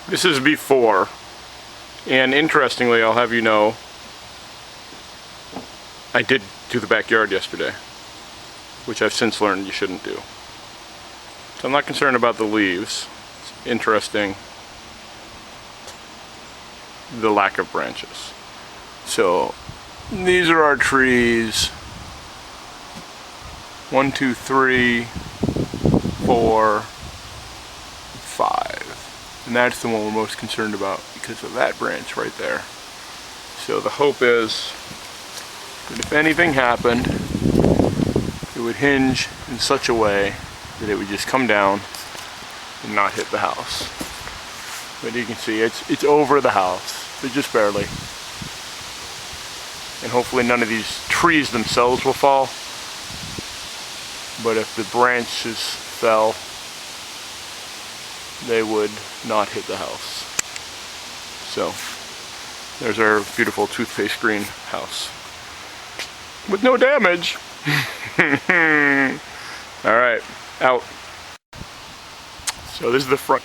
This is before, and interestingly, I'll have you know, I did do the backyard yesterday, which I've since learned you shouldn't do. So I'm not concerned about the leaves. It's interesting, the lack of branches. So these are our trees. 1, 2, 3, 4, 5. And that's the one we're most concerned about because of that branch right there. So the hope is that if anything happened, it would hinge in such a way that it would just come down and not hit the house. But you can see it's over the house, but just barely. And hopefully none of these trees themselves will fall. But if the branches fell, they would not hit the house. So there's our beautiful toothpaste green house with no damage. All right, out. So this is the front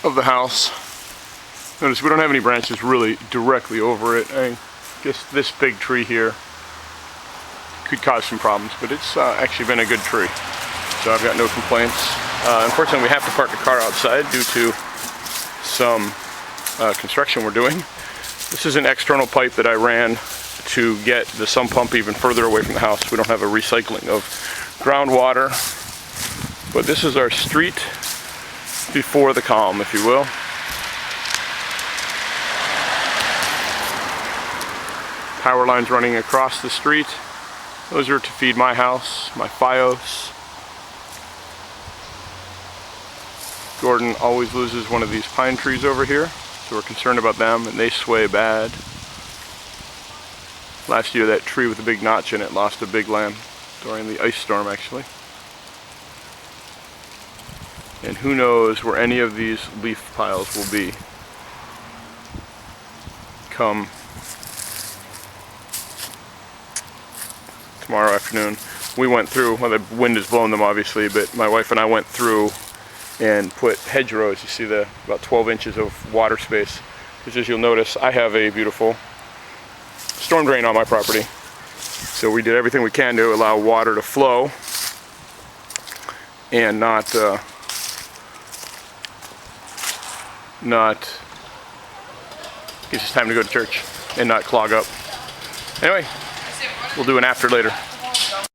of the house. Notice we don't have any branches really directly over it. I guess this big tree here could cause some problems, but it's actually been a good tree. So I've got no complaints. Unfortunately, we have to park the car outside due to some construction we're doing. This is an external pipe that I ran to get the sump pump even further away from the house. We don't have a recycling of groundwater. But this is our street before the calm, if you will. Power lines running across the street. Those are to feed my house, my FiOS. Gordon always loses one of these pine trees over here, so we're concerned about them, and they sway bad. Last year that tree with a big notch in it lost a big limb during the ice storm actually. And who knows where any of these leaf piles will be come tomorrow afternoon. We went through, well, the wind has blown them obviously, but my wife and I went through and put hedgerows. You see the about 12 inches of water space, because as you'll notice, I have a beautiful storm drain on my property. So we did everything we can to allow water to flow and not gives us time to go to church and not clog up. Anyway, we'll do an after later.